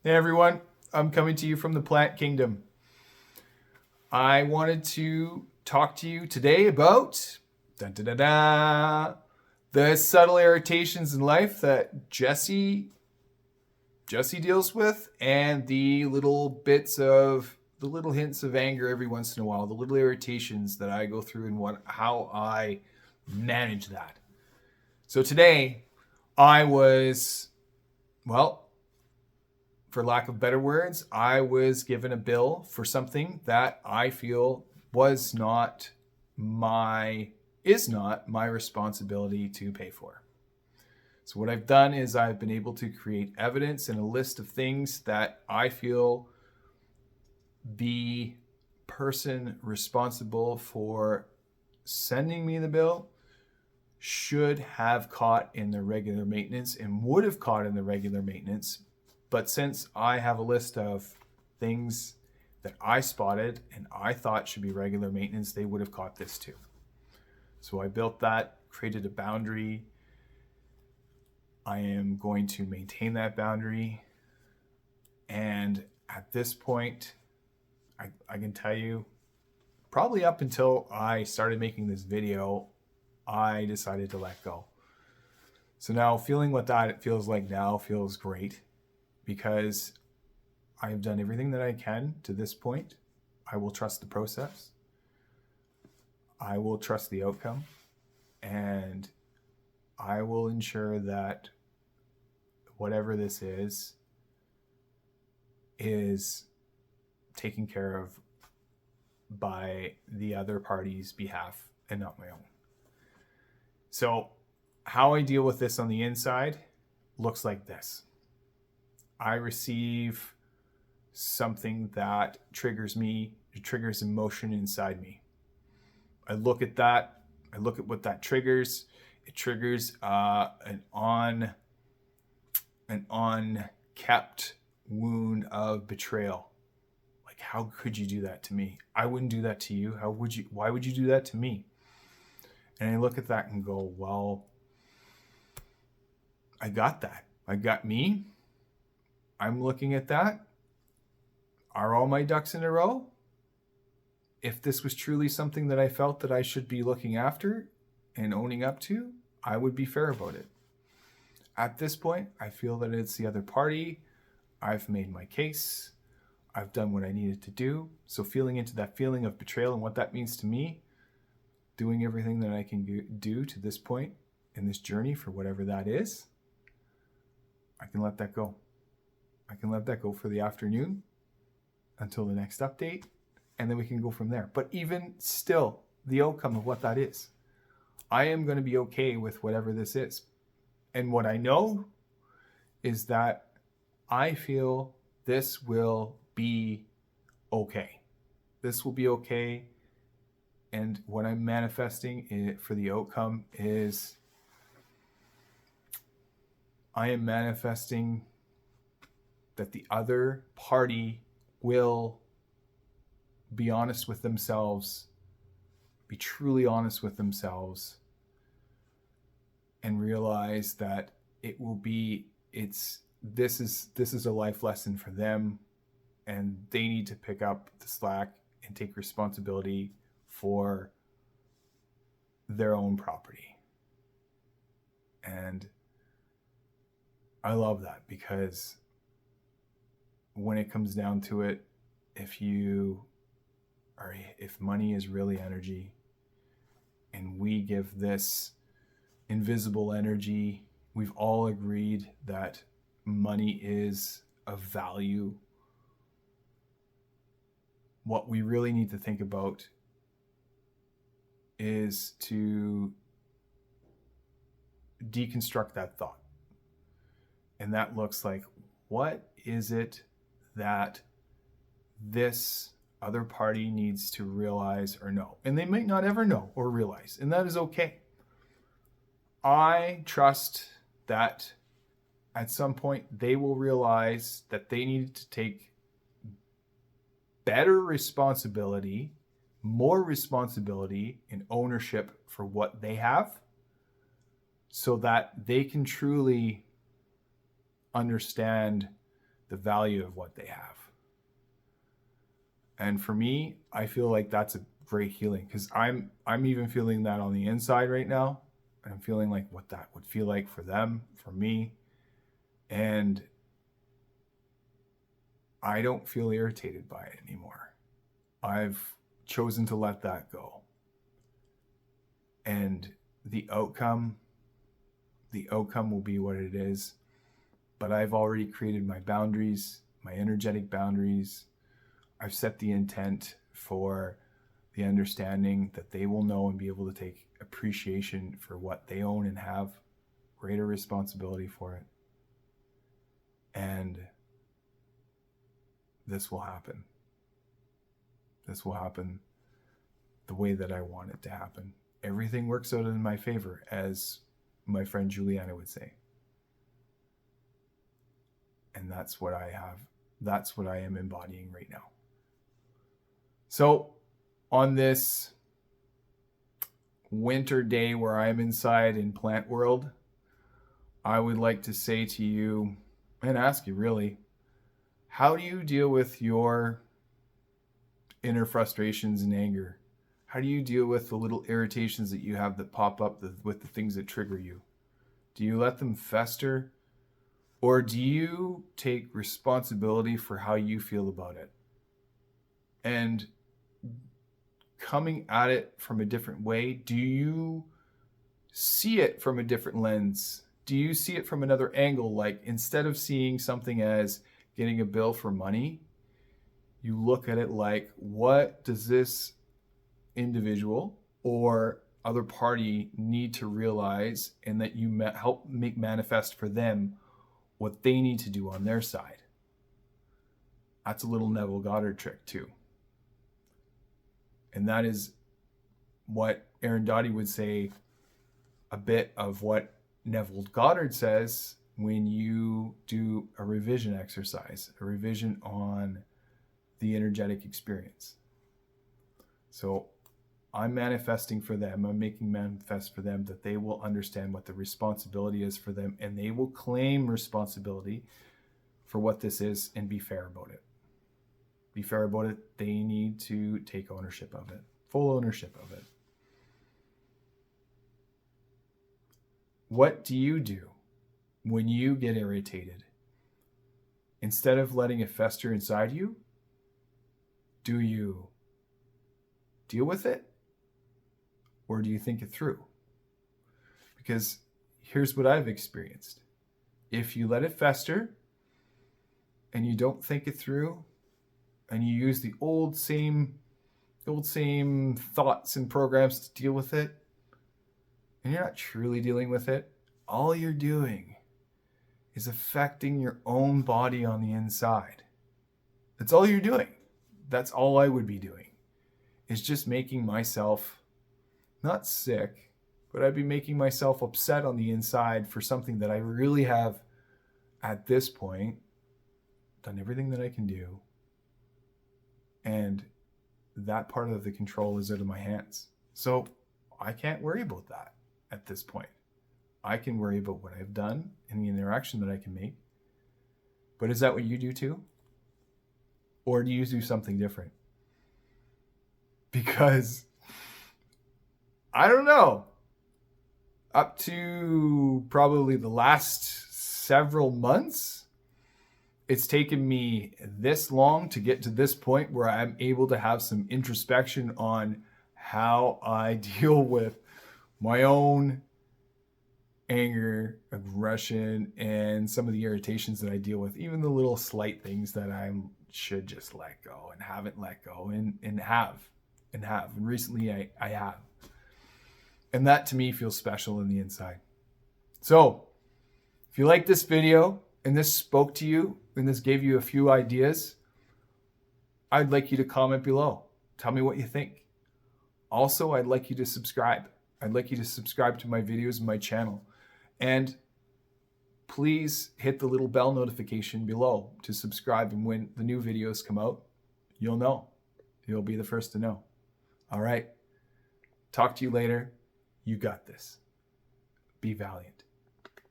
Hey everyone, I'm coming to you from the plant kingdom. I wanted to talk to you today about the subtle irritations in life that Jesse deals with, and the little hints of anger every once in a while, the little irritations that I go through and how I manage that. So today I was, well, for lack of better words, I was given a bill for something that I feel was not my is not my responsibility to pay for. So what I've done is I've been able to create evidence and a list of things that I feel the person responsible for sending me the bill should have caught in the regular maintenance and would have caught in the regular maintenance. But since I have a list of things that I spotted and I thought should be regular maintenance, they would have caught this too. So I built that, created a boundary. I am going to maintain that boundary. And at this point, I can tell you, probably up until I started making this video, I decided to let go. So now feeling what that feels like now feels great, because I've done everything that I can to this point. I will trust the process. I will trust the outcome. And I will ensure that whatever this is taken care of by the other party's behalf and not my own. So how I deal with this on the inside looks like this. I receive something that triggers me, it triggers emotion inside me. I look at that, I look at what that triggers. It triggers an unkept wound of betrayal. Like, how could you do that to me? I wouldn't do that to you. Why would you do that to me? And I look at that and go, well, I got that. I got me. I'm looking at that. Are all my ducks in a row? If this was truly something that I felt that I should be looking after and owning up to, I would be fair about it. At this point, I feel that it's the other party. I've made my case. I've done what I needed to do. So feeling into that feeling of betrayal and what that means to me, doing everything that I can do to this point in this journey for whatever that is, I can let that go. I can let that go for the afternoon until the next update, and then we can go from there. But even still, the outcome of what that is, I am going to be okay with whatever this is. And what I know is that I feel this will be okay. This will be okay. And what I'm manifesting for the outcome is I am manifesting that the other party will be honest with themselves, be truly honest with themselves, and realize that this is a life lesson for them, and they need to pick up the slack and take responsibility for their own property. And I love that, because when it comes down to it, if money is really energy, and we give this invisible energy, we've all agreed that money is of value. What we really need to think about is to deconstruct that thought. And that looks like, what is it that this other party needs to realize or know? And they might not ever know or realize, and that is okay. I trust that at some point they will realize that they need to take better responsibility, more responsibility and ownership for what they have, so that they can truly understand the value of what they have. And for me, I feel like that's a great healing, because I'm even feeling that on the inside right now. I'm feeling like what that would feel like for them, for me. And I don't feel irritated by it anymore. I've chosen to let that go. And the outcome will be what it is. But I've already created my boundaries, my energetic boundaries. I've set the intent for the understanding that they will know and be able to take appreciation for what they own and have greater responsibility for it. And this will happen. This will happen the way that I want it to happen. Everything works out in my favor, as my friend Juliana would say. And that's what I have. That's what I am embodying right now. So on this winter day where I'm inside in plant world, I would like to say to you and ask you, really, how do you deal with your inner frustrations and anger? How do you deal with the little irritations that you have that pop up with the things that trigger you? Do you let them fester? Or do you take responsibility for how you feel about it? And coming at it from a different way, do you see it from a different lens? Do you see it from another angle? Like, instead of seeing something as getting a bill for money, you look at it like, what does this individual or other party need to realize, and that you help make manifest for them what they need to do on their side? That's a little Neville Goddard trick too. And that is what Aaron Doughty would say, a bit of what Neville Goddard says when you do a revision exercise, a revision on the energetic experience. So I'm manifesting for them, I'm making manifest for them that they will understand what the responsibility is for them, and they will claim responsibility for what this is and be fair about it. Be fair about it. They need to take ownership of it, full ownership of it. What do you do when you get irritated? Instead of letting it fester inside you, do you deal with it? Or do you think it through? Because here's what I've experienced. If you let it fester and you don't think it through, and you use the old same thoughts and programs to deal with it, and you're not truly dealing with it, all you're doing is affecting your own body on the inside. That's all you're doing. That's all I would be doing, is just making myself not sick, but I'd be making myself upset on the inside for something that I really have, at this point, done everything that I can do. And that part of the control is out of my hands. So I can't worry about that at this point. I can worry about what I've done and the interaction that I can make. But is that what you do too? Or do you do something different? Because I don't know. Up to probably the last several months, it's taken me this long to get to this point where I'm able to have some introspection on how I deal with my own anger, aggression, and some of the irritations that I deal with, even the little slight things that I should just let go and haven't let go and have. And recently I have. And that to me feels special in the inside. So if you like this video and this spoke to you and this gave you a few ideas, I'd like you to comment below. Tell me what you think. Also, I'd like you to subscribe. I'd like you to subscribe to my videos and my channel. And please hit the little bell notification below to subscribe. And when the new videos come out, you'll know. You'll be the first to know. All right. Talk to you later. You got this. Be valiant.